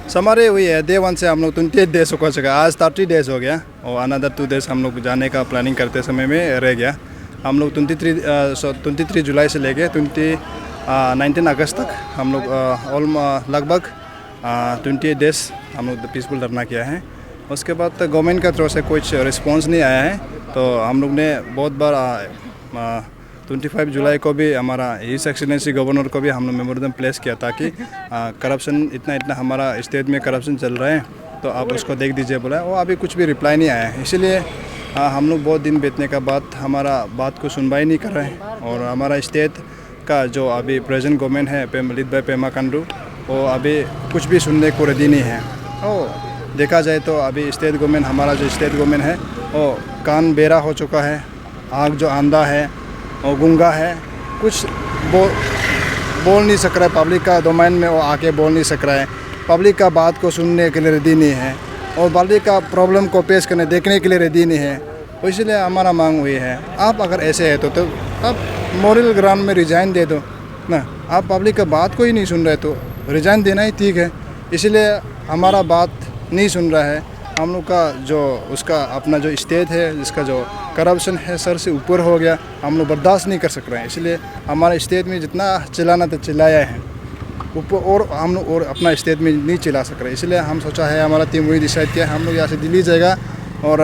समारे हुई है डे 1 से हम लोग 28 डेज हो चुका, आज 30 डेज हो गया और अनदर 2 डेज हम लोग जाने का प्लानिंग करते समय में रह गया। हम लोग 23 जुलाई से लेके 19 अगस्त तक हम लोग लगभग 28 डेज हम लोग पीसफुल धरना किया है। उसके बाद गवर्नमेंट का तरफ से कुछ रिस्पॉन्स नहीं आया है, तो हम लोग ने बहुत बार 25 जुलाई को भी हमारा हिज एक्सीलेंसी गवर्नर को भी हम लोग मेमोरेंडम प्लेस किया ताकि करप्शन इतना हमारा स्टेट में करप्शन चल रहा है, तो आप उसको देख दीजिए बोला। वो अभी कुछ भी रिप्लाई नहीं आया है, इसीलिए हम लोग बहुत दिन बीतने का बाद हमारा बात को सुनवाई नहीं कर रहे हैं। और हमारा स्टेट का जो अभी प्रेजेंट गवर्नमेंट है लीड बाय पेमा खांडू, वो अभी कुछ भी सुनने को रेडी नहीं है। और देखा जाए तो अभी स्टेट गवर्नमेंट, हमारा जो स्टेट गवर्नमेंट है वो कान बेरा हो चुका है, आँख जो अंधा है और गूंगा है, कुछ बोल नहीं सक रहा है। पब्लिक का डोमेन में वो आके बोल नहीं सक रहा है, पब्लिक का बात को सुनने के लिए रेडी नहीं है और पब्लिक का प्रॉब्लम को पेश करने देखने के लिए रेडी नहीं है। तो इसलिए हमारा मांग हुई है, आप अगर ऐसे है तो आप मॉरल ग्राउंड में रिजाइन दे दो ना। आप पब्लिक का बात को ही नहीं सुन रहे तो रिजाइन देना ही ठीक है। इसलिए हमारा बात नहीं सुन रहा है। हम लोग का जो उसका अपना जो स्टेट है जिसका जो करप्शन है सर से ऊपर हो गया, हम लोग बर्दाश्त नहीं कर सक रहे हैं। इसलिए हमारे स्टेट में जितना चिल्लाना था चिल्लाया है ऊपर, और हम लोग और अपना स्टेट में नहीं चिल्ला सक रहे। इसलिए हम सोचा है, हमारा टीम वही डिसाइड किया, हम लोग यहाँ से दिल्ली जाएगा और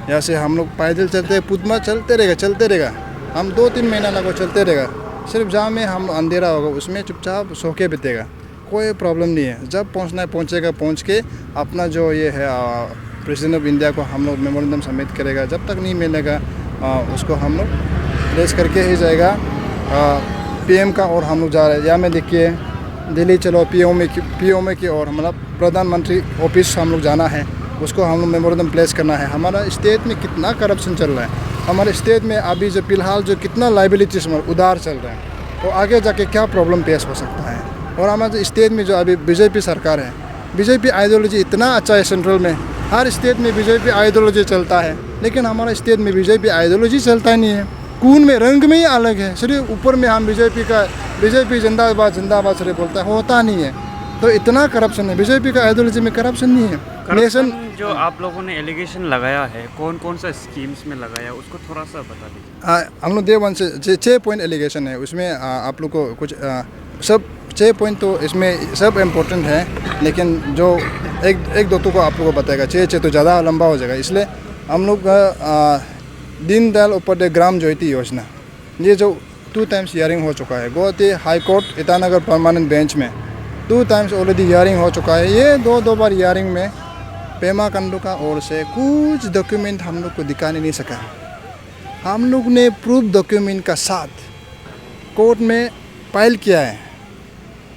यहाँ से हम लोग पैदल चलते पुतमा चलते रहेगा। हम 2-3 महीना लगभग चलते रहेगा। सिर्फ जहाँ में हम अंधेरा होगा उसमें चुपचाप सो के बीतेगा, कोई प्रॉब्लम नहीं है। जब पहुंचना है पहुंचेगा, पहुंच के अपना जो ये है प्रेसिडेंट ऑफ इंडिया को हम लोग मेमोरेंडम सबमिट करेगा। जब तक नहीं मिलेगा उसको हम लोग प्लेस करके ही जाएगा पीएम का। और हम लोग जा रहे हैं, यहाँ में देखिए दिल्ली चलो पीओ में की और मतलब प्रधानमंत्री ऑफिस हम लोग जाना है, उसको हम लोग मेमोरेंडम प्लेस करना है। हमारा स्टेट में कितना करप्शन चल रहा है, हमारे स्टेट में अभी जो फिलहाल जो कितना लाइबिलिटीज उधार चल रहा है, तो आगे जाके क्या प्रॉब्लम पेश हो सकता है। और हमारे स्टेट में जो अभी बीजेपी सरकार है, बीजेपी आइडियोलॉजी इतना अच्छा है, सेंट्रल में हर स्टेट में बीजेपी आइडियोलॉजी चलता है, लेकिन हमारे स्टेट में बीजेपी आइडियोलॉजी चलता ही नहीं है। खून में रंग में ही अलग है, सिर्फ ऊपर में हम बीजेपी जिंदाबाद सिर्फ बोलता है, होता नहीं है। तो इतना करप्शन है, बीजेपी का आइडियोलॉजी में करप्शन नहीं है। नेशन जो आप लोगों ने एलिगेशन लगाया है, कौन कौन सा स्कीम्स में लगाया, उसको थोड़ा सा बता दीजिए। हम लोग day 1 से 6 पॉइंट एलिगेशन है, उसमें आप लोग को कुछ सब 6 पॉइंट तो इसमें सब इम्पोर्टेंट है, लेकिन जो एक दो तो को आप लोगों को बताएगा, 6 तो ज़्यादा लंबा हो जाएगा। इसलिए हम लोग दीनदयाल उपाध्याय ग्राम ज्योति योजना, ये जो 2 टाइम्स हियरिंग हो चुका है Guwahati high court Itanagar permanent bench में 2 टाइम्स ऑलरेडी हियरिंग हो चुका है। ये दो बार हियरिंग में पेमा खांडू का ओर से कुछ डॉक्यूमेंट हम लोग को दिखाने नहीं सका। हम लोग ने प्रूफ डॉक्यूमेंट का साथ कोर्ट में फाइल किया है,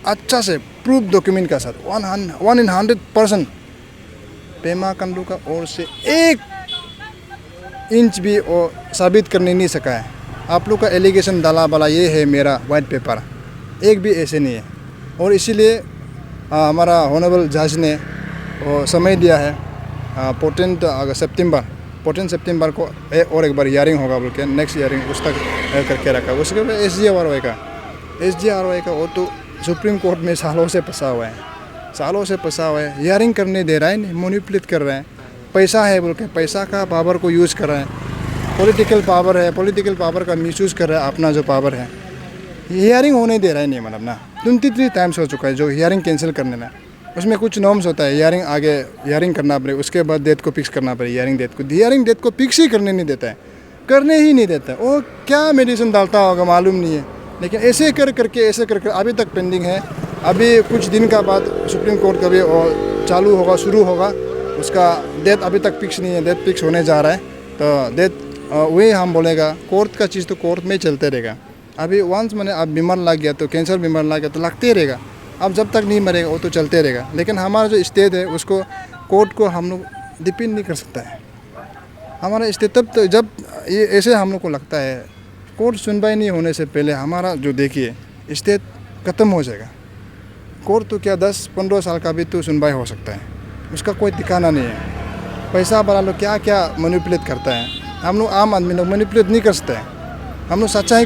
अच्छा से प्रूफ डॉक्यूमेंट का साथ 100% पेमा खांडू का ओर से 1 इंच भी वो साबित करने नहीं सका है। आप लोग का एलिगेशन डाला वाला ये है मेरा वाइट पेपर, एक भी ऐसे नहीं है। और इसीलिए हमारा ऑनरेबल जज ने वो समय दिया है 14 सितंबर को और एक बार हियरिंग होगा बोल के, नेक्स्ट हियरिंग उस तक करके रखा। उसके बाद SGRY का वो तो सुप्रीम कोर्ट में सालों से फंसा हुआ है, हियरिंग करने दे रहा है नहीं, मैनिपुलेट कर रहे हैं। पैसा है बोल के पैसा का पावर को यूज़ कर रहे हैं, पॉलिटिकल पावर है, पॉलिटिकल पावर का मिसयूज़ कर रहा है अपना जो पावर है। हियरिंग होने दे रहा है नहीं, मतलब ना 23 टाइम्स हो चुका है जो हियरिंग कैंसिल करने में। उसमें कुछ नॉर्म्स होता है, हियरिंग करना पड़े, उसके बाद डेट को फिक्स करना पड़े। हियरिंग डेट को फिक्स ही करने नहीं देता है, वो क्या मेडिसिन डालता होगा मालूम नहीं है। लेकिन ऐसे करके अभी तक पेंडिंग है। अभी कुछ दिन का बाद सुप्रीम कोर्ट का भी चालू होगा, शुरू होगा, उसका डेट अभी तक फिक्स नहीं है। डेट फिक्स होने जा रहा है, तो डेट वही हम बोलेगा। कोर्ट का चीज़ तो कोर्ट में चलते रहेगा। अभी वंस मैंने अब बीमार लग गया तो कैंसर बीमार लग गया तो लगते ही रहेगा। अब जब तक नहीं मरेगा वो तो चलते रहेगा। लेकिन हमारा जो स्टेट है उसको कोर्ट को हम लोग डिपेंड नहीं कर सकता है। हमारा स्टेट तब तो जब ये ऐसे हम लोग को लगता है कोर्ट सुनवाई नहीं होने से पहले हमारा जो देखिए स्टेट ख़त्म हो जाएगा। कोर्ट तो क्या 10-15 साल का भी तो सुनवाई हो सकता है, उसका कोई ठिकाना नहीं है। पैसा वाला लोग क्या क्या मैनिपुलेट करता है, हम लोग आम आदमी लोग मैनिपुलेट नहीं कर सकते हैं। हम लोग सच्चाई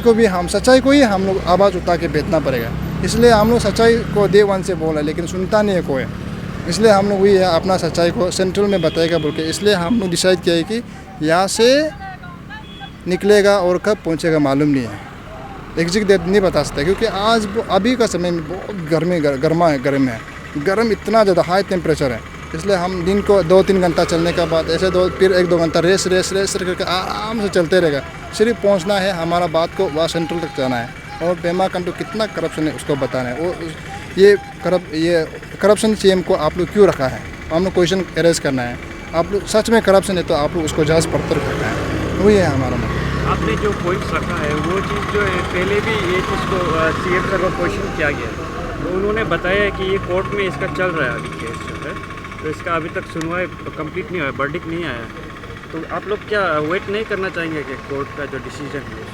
को ही हम लोग आवाज़ उठा के बेचना पड़ेगा। इसलिए हम लोग सच्चाई को day 1 से बोला, लेकिन सुनता नहीं है कोई। इसलिए हम लोग वही है अपना सच्चाई को सेंट्रल में बताएगा बोल के, इसलिए हम लोग डिसाइड किया है कि यहाँ से निकलेगा और कब पहुँचेगा मालूम नहीं है, एग्जैक्ट डेट नहीं बता सकता, क्योंकि आज अभी का समय में बहुत गर्म है, गर्म इतना ज़्यादा हाई टेम्परेचर है। इसलिए हम दिन को 2-3 घंटा चलने के बाद ऐसे फिर 1-2 घंटा रेस करके आराम से चलते रहेगा। सिर्फ पहुंचना है, हमारा बात को वहाँ सेंट्रल तक जाना है, और पेमा खांडू कितना करप्शन है उसको बताना है। वो ये करप्शन सीएम को आप लोग क्यों रखा है, हम लोग क्वेश्चन अरेज करना है। आप लोग सच में करप्शन है तो आप लोग उसको जांच पड़ताल करना है, वही है हमारा मतलब। आपने जो पॉइंट्स रखा है वो चीज़ जो है पहले भी ये चीज़ को सीएम सर को क्वेश्चन किया गया है, तो उन्होंने बताया है कि ये कोर्ट में इसका चल रहा है अभी केस जो है, तो इसका अभी तक सुनवाई कंप्लीट नहीं हुआ है, वर्डिक्ट नहीं आया, तो आप लोग क्या वेट नहीं करना चाहेंगे कि कोर्ट का जो डिसीजन है?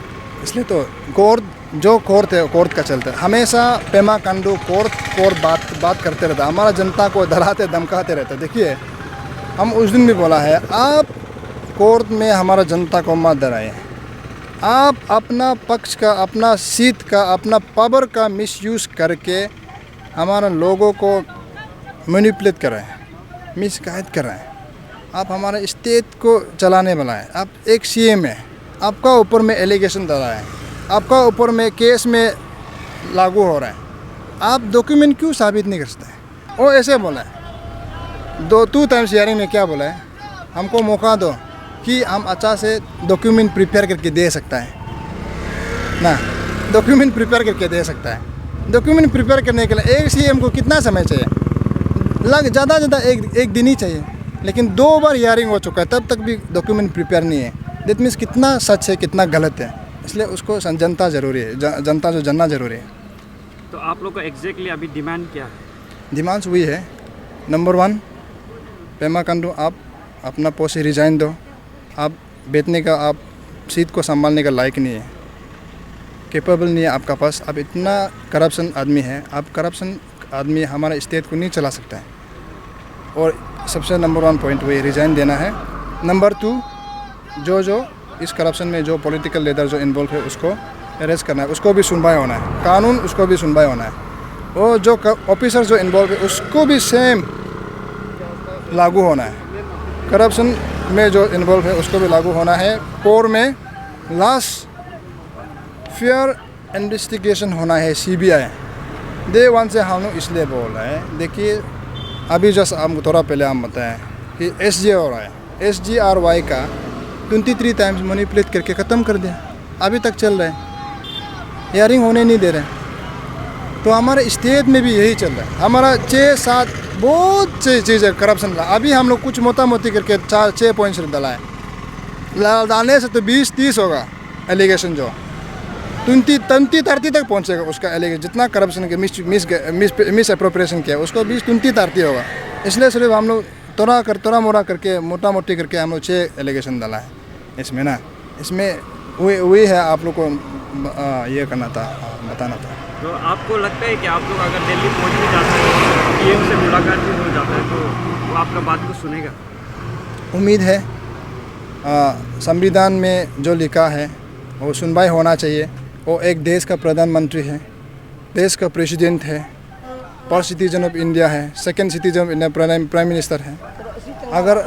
इसलिए तो कोर्ट है, कोर्ट का चलता है हमेशा। पेमा खांडू कोर्ट बात करते रहता है, हमारा जनता को डराते धमकाते रहता है। देखिए हम उस दिन भी बोला है, आप कोर्ट में हमारा जनता को मत डराए, आप अपना पक्ष का, अपना सीट का, अपना पावर का मिसयूज़ करके हमारा लोगों को मैनिपुलेट कर रहे हैं, मिसगाइड कर रहे हैं। आप हमारा स्टेट को चलाने वाला है, आप एक सीएम है, आपका ऊपर में एलिगेशन डाला है, आपका ऊपर में केस में लागू हो रहा है, आप डॉक्यूमेंट क्यों साबित नहीं कर सकते? वो ऐसे बोला है 2 टाइम्स हियरिंग में, क्या बोला है, हमको मौका दो कि हम अच्छा से डॉक्यूमेंट प्रिपेयर करके दे सकता है ना, डॉक्यूमेंट प्रिपेयर करके दे सकता है। डॉक्यूमेंट प्रिपेयर करने के लिए एक सीएम को कितना समय चाहिए? ज़्यादा एक दिन ही चाहिए, लेकिन 2 बार हियरिंग हो चुका है, तब तक भी डॉक्यूमेंट प्रिपेयर नहीं है। दैट मीन्स कितना सच है कितना गलत है, इसलिए उसको जनता ज़रूरी है, जनता जो जानना ज़रूरी है। तो आप लोग का एग्जैक्टली अभी डिमांड क्या है? डिमांड्स वही है, नंबर 1 पेमा खांडू आप अपना पोस्ट रिजाइन दो, आप बैठने का, आप सीट को संभालने का लायक नहीं है, कैपेबल नहीं है आपका पास, आप इतना करप्शन आदमी है, आप करप्शन आदमी हमारा स्टेट को नहीं चला सकता है। और सबसे नंबर 1 पॉइंट वही रिजाइन देना है। नंबर 2 जो इस करप्शन में जो पॉलिटिकल लीडर जो इन्वॉल्व है उसको अरेस्ट करना है, उसको भी सुनवाई होना है, कानून उसको भी सुनवाई होना है, और जो ऑफिसर जो इन्वॉल्व है उसको भी सेम लागू होना है। करप्शन में जो इन्वॉल्व है उसको भी लागू होना है। कोर में लास्ट फेयर इन्वेस्टिगेशन होना है, CBI डे 1 से हम लोग इसलिए बोल रहे हैं। देखिए अभी जस्ट हम थोड़ा पहले हम बताएं कि SGR हो रहा है, SGRY का 23 टाइम्स मैनिपुलेट करके ख़त्म कर दिया, अभी तक चल रहा है, हियरिंग होने नहीं दे रहे। तो हमारे स्टेट में भी यही चल रहा है, हमारा 6-7 बहुत से चीज़ है करप्शन। अभी हम लोग कुछ मोटा मोटी करके 4-6 पॉइंट्स डाला है, डालने से तो 20-30 होगा एलिगेशन, जो 20-30 तक पहुंचेगा उसका एलिगेशन, जितना करप्शन के मिस अप्रोप्रिएशन किया उसको 20-30 होगा। इसलिए सिर्फ हम लोग थोड़ा मोड़ा करके मोटा मोटी करके हम लोग 6 एलिगेशन डाला है इसमें ना। इसमें वही है आप लोग को ये करना था, बताना था। तो आपको लगता है कि आप लोग अगर दिल्ली पहुंच भी जाते हैं, पीएम से मुलाकात भी हो जाता है, तो वो आपका बात को सुनेगा? उम्मीद है, संविधान में जो लिखा है वो सुनवाई होना चाहिए। वो एक देश का प्रधानमंत्री है, देश का प्रेसिडेंट है, फर्स्ट सिटीजन ऑफ इंडिया है, second citizen of India prime minister है। अगर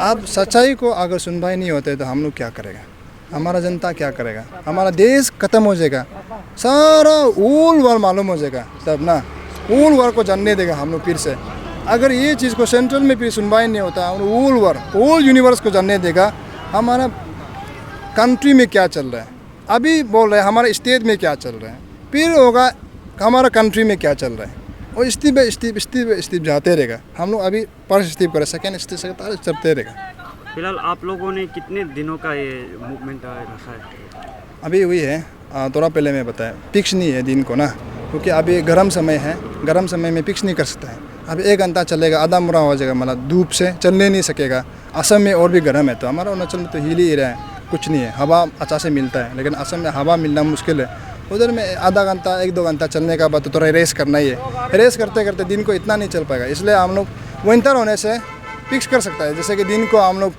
आप सच्चाई को अगर सुनवाई नहीं होते तो हम लोग क्या करेगा, हमारा जनता क्या करेगा, हमारा देश ख़त्म हो जाएगा, सारा ओल वर्ल्ड मालूम हो जाएगा तब ना, ओल वर्ल्ड को जानने देगा हम लोग फिर से। अगर ये चीज़ को सेंट्रल में फिर सुनवाई नहीं होता, ओल वर्ल्ड ओल यूनिवर्स को जानने देगा हमारा कंट्री में क्या चल रहा है। अभी बोल रहे हैं हमारे स्टेट में क्या चल रहा है, फिर होगा हमारा कंट्री में क्या चल रहा है, और स्टेप जाते रहेगा। हम लोग अभी फर्स्ट स्टेप करें, सेकेंड स्टेप से चलते रहेगा। फिलहाल आप लोगों ने कितने दिनों का ये मूवमेंट रखा है? अभी वही है, थोड़ा पहले मैं बताया, फिक्स नहीं है दिन को ना, क्योंकि अभी गर्म समय है, गर्म समय में फिक्स नहीं कर सकता है। अभी 1 घंटा चलेगा, आधा मुरा हो जाएगा, मतलब धूप से चलने नहीं सकेगा। असम में और भी गर्म है, तो हमारा अरुणाचल में तो हिल ही रहा है, कुछ नहीं है, हवा अच्छा से मिलता है, लेकिन असम में हवा मिलना मुश्किल है। उधर में आधा घंटा 1-2 घंटा चलने का बाद तो थोड़ा रेस करना ही है, रेस करते करते दिन को इतना नहीं चल पाएगा। इसलिए हम लोग विंटर होने से फिक्स कर सकता है, जैसे कि दिन को हम लोग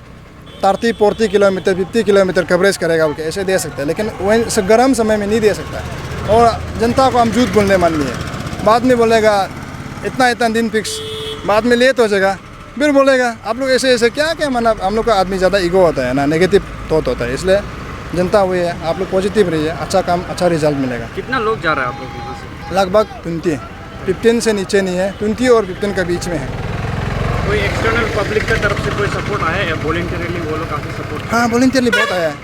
30-40 किलोमीटर 50 किलोमीटर कवरेज करेगा बोल के ऐसे दे सकते हैं, लेकिन वही गर्म समय में नहीं दे सकता है। और जनता को हम झूठ बोलने मान नहीं है, बाद में बोलेगा इतना दिन फिक्स बाद में लेट हो जाएगा, फिर बोलेगा आप लोग ऐसे ऐसे क्या क्या, मतलब हम लोग का आदमी ज़्यादा ईगो होता है ना, नेगेटिव थॉट होता है। इसलिए जनता हुई है, आप लोग पॉजिटिव रहिए, अच्छा काम अच्छा रिजल्ट मिलेगा। कितना लोग जा रहा है आप लोग यहाँ से? लगभग 15 से नीचे नहीं है, 20 और 15 के बीच में है। कोई एक्सटर्नल पब्लिक की तरफ से कोई सपोर्ट आया है? वॉलंटियरली वो लोग काफ़ी सपोर्ट? हाँ, वॉलंटियरली बहुत आया है।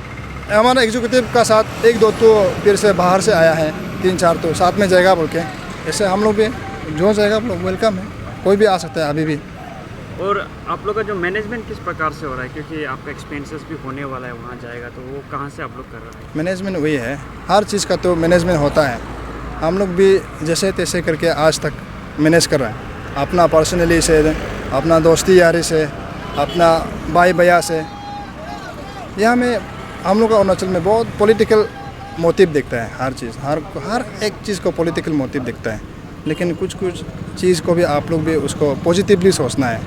हमारा एग्जीक्यूटिव का साथ 1-2 तो फिर से बाहर से आया है, 3-4 तो साथ में जाएगा बोल के। ऐसे हम लोग भी जो जाएगा आप लोग वेलकम है, कोई भी आ सकता है अभी भी। और आप लोग का जो मैनेजमेंट किस प्रकार से हो रहा है, क्योंकि आपका एक्सपेंसेस भी होने वाला है वहाँ जाएगा, तो वो कहाँ से आप लोग कर रहे हैं? मैनेजमेंट वही है, हर चीज़ का तो मैनेजमेंट होता है। हम लोग भी जैसे तैसे करके आज तक मैनेज कर रहे हैं, अपना पर्सनली से, अपना दोस्ती यारी से, अपना भाई भैया से। यहाँ में हम लोग का अरुणाचल में बहुत पॉलिटिकल मोटिव दिखता है, हर चीज़, हर एक चीज़ को पॉलिटिकल मोटिव दिखता है। लेकिन कुछ कुछ चीज़ को भी आप लोग भी उसको पॉजिटिवली सोचना है।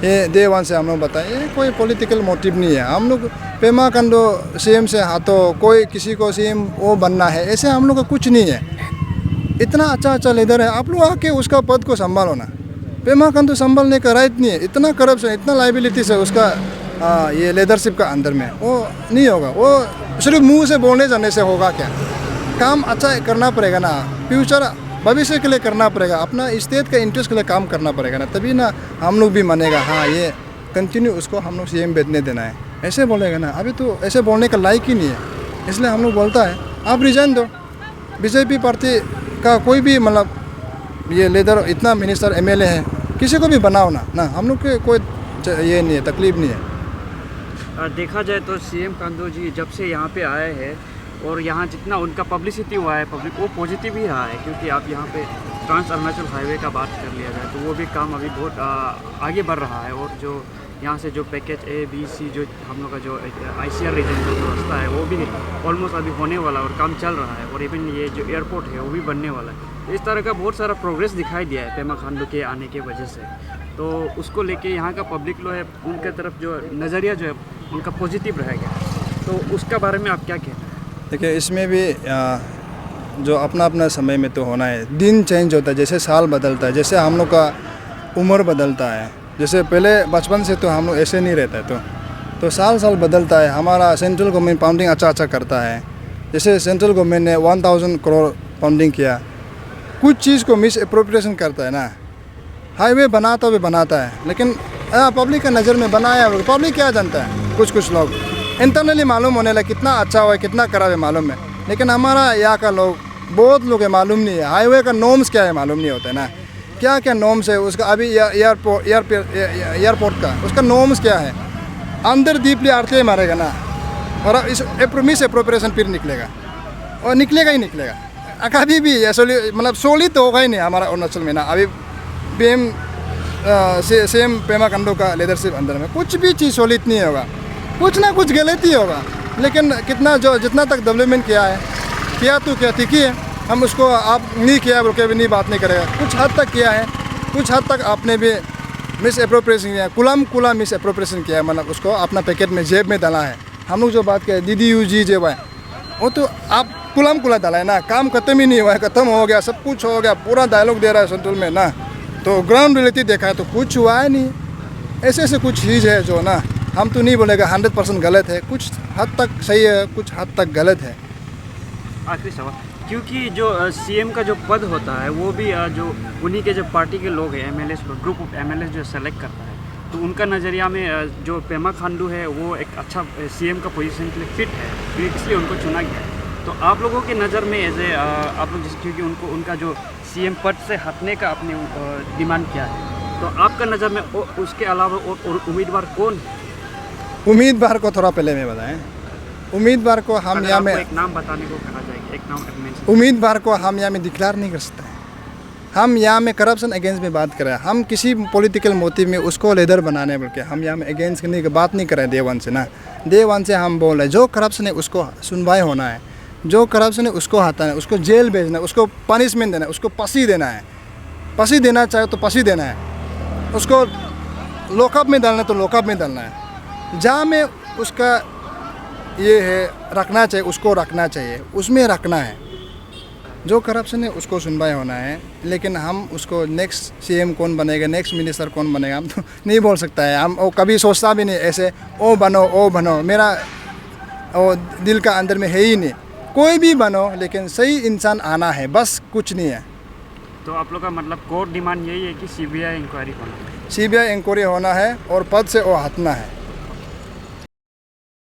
ये डे वन से हम लोग बताएं, ये कोई पॉलिटिकल मोटिव नहीं है। हम लोग पेमा खांडू सीएम से हाथों कोई किसी को सीएम वो बनना है, ऐसे हम लोग का कुछ नहीं है। इतना अच्छा लीडर है, आप लोग आके उसका पद को संभालो ना। पेमा खांडू संभालने का राइट नहीं है, इतना करप्शन, इतना लाइबिलिटीज है उसका ये लीडरशिप का अंदर में, वो नहीं होगा। वो सिर्फ मुंह से बोलने जाने से होगा क्या? काम अच्छा करना पड़ेगा ना, फ्यूचर भविष्य के लिए करना पड़ेगा, अपना स्टेट का इंटरेस्ट के लिए काम करना पड़ेगा ना, तभी ना हम लोग भी मानेगा हाँ ये कंटिन्यू उसको हम लोग सीएम बैठने देना है। ऐसे बोलेगा ना, अभी तो ऐसे बोलने का लायक ही नहीं है। इसलिए हम लोग बोलता है आप रिजाइन दो, बीजेपी पार्टी का कोई भी मतलब ये लीडर इतना मिनिस्टर एमएलए है, किसी को भी बनाओ ना हम लोग के कोई ये नहीं है, तकलीफ नहीं है। देखा जाए तो सीएम खांडू जी जब से यहाँ पे आए हैं और यहाँ जितना उनका पब्लिसिटी हुआ है, पब्लिक वो पॉजिटिव ही रहा है। क्योंकि आप यहाँ पे ट्रांस अरुणाचल हाईवे का बात कर लिया जाए तो वो भी काम अभी बहुत आगे बढ़ रहा है। और जो यहाँ से जो पैकेज A-B-C जो हम लोग का जो ICR रीजन का जो रास्ता है वो भी ऑलमोस्ट अभी होने वाला है और काम चल रहा है। और इवन ये जो एयरपोर्ट है वो भी बनने वाला है। इस तरह का बहुत सारा प्रोग्रेस दिखाई दिया है पेमा खांडू के आने की वजह से। तो उसको लेके यहाँ का पब्लिक लो है, उनके तरफ जो नज़रिया जो है उनका पॉजिटिव रहेगा। तो उसका बारे में आप क्या कहते हैं? देखिए, इसमें भी जो अपना अपना समय में तो होना है, दिन चेंज होता है, जैसे साल बदलता है, जैसे हम लोग का उम्र बदलता है। जैसे पहले बचपन से तो हम लोग ऐसे नहीं रहता है, तो साल साल बदलता है। हमारा सेंट्रल गवर्नमेंट फंडिंग अच्छा करता है। जैसे सेंट्रल गवर्नमेंट ने 1000 करोड़ फंडिंग किया, कुछ चीज़ को मिस अप्रोप्रिएशन करता है ना। हाईवे बनाता भी बनाता है, लेकिन पब्लिक का नज़र में बनाया, पब्लिक क्या जानता है? कुछ लोग इंटरनली मालूम होने लगे कितना अच्छा हुआ है, कितना खराब है मालूम है। लेकिन हमारा यहाँ का लोग, बहुत लोग है मालूम नहीं है हाईवे का नॉर्म्स क्या है, मालूम नहीं होता है ना। क्या क्या नॉर्म्स है उसका, अभी एयरपोर्ट का उसका नॉर्म्स क्या है, अंदर डीपली आरते मारेगा ना, और इस मिस अप्रोप्रिएशन फिर निकलेगा, और निकलेगा ही निकलेगा। कभी भी मतलब सोलिड तो होगा ही नहीं हमारा अरुणाचल में ना। अभी पीएम सीएम पेमा खांडू का लीडरशिप अंदर में कुछ भी चीज़ सोलिड नहीं होगा, कुछ ना कुछ गलती होगा। लेकिन जितना तक डेवलपमेंट किया तो क्या ठीक ही है, हम उसको आप नहीं किया बोल के भी नहीं बात नहीं करेगा। कुछ हद तक किया है, कुछ हद तक आपने भी मिस अप्रोप्रिएशन किया, कुला मिस अप्रोप्रिएशन किया है, मतलब उसको अपना पैकेट में जेब में डाला है। हम लोग जो बात किया DDUG वो तो आप कुला डाला है ना, काम खत्म ही नहीं हुआ है, खत्म हो गया, सब कुछ हो गया, पूरा डायलॉग दे रहा है सेंट्रल में ना। तो ग्राउंड रियलिटी देखा है तो कुछ हुआ है नहीं। ऐसे कुछ चीज़ है जो ना, हम तो नहीं बोलेगा 100% गलत है, कुछ हद तक सही है, कुछ हद तक गलत है। आखिरी सवाल, क्योंकि जो सीएम का जो पद होता है वो भी जो उन्हीं के जो पार्टी के लोग हैं, MLA ग्रुप ऑफ MLA जो सेलेक्ट करता है, तो उनका नज़रिया में जो पेमा खांडू है वो एक अच्छा सीएम का पोजीशन के लिए फिट है, इसलिए उनको चुना गया है। तो आप लोगों की नज़र में एज ए आप लोग क्योंकि उनका जो सीएम पद से हटने का आपने डिमांड किया है, तो आपका नज़र में उसके अलावा और उम्मीदवार कौन है? उम्मीदवार को थोड़ा पहले में बताएं। उम्मीदवार को हम यहाँ में एक नाम बताने को कहा जाएगा, एक नाम उम्मीदवार को हम यहाँ में डिक्लेयर नहीं कर सकते हैं। हम यहाँ में करप्शन अगेंस्ट में बात कर रहे हैं, हम किसी पॉलिटिकल मोटिव में उसको लीडर बनाने बोल के हम यहाँ में अगेंस्ट करने की बात नहीं कर रहे हैं। डे वन से ना, डे वन से हम बोल रहे हैं जो करप्शन है उसको सुनवाई होना है, जो करप्शन है उसको हटाना है, उसको जेल भेजना है, उसको पनिशमेंट देना है, उसको फांसी देना है, फांसी देना चाहे तो फांसी देना है, उसको लॉकअप में डालना है तो लॉकअप में डालना है। जहाँ में उसका ये है रखना चाहिए उसको रखना चाहिए, उसमें रखना है। जो करप्शन है उसको सुनवाई होना है, लेकिन हम उसको नेक्स्ट सीएम कौन बनेगा, नेक्स्ट मिनिस्टर कौन बनेगा, हम तो नहीं बोल सकता है। हम वो कभी सोचता भी नहीं ऐसे ओ बनो, मेरा वो दिल का अंदर में है ही नहीं। कोई भी बनो, लेकिन सही इंसान आना है, बस कुछ नहीं है। तो आप लोग का मतलब कोर्ट डिमांड यही है कि सीबीआई इंक्वायरी होना है। सीबीआई इंक्वायरी होना है और पद से वो हटना है।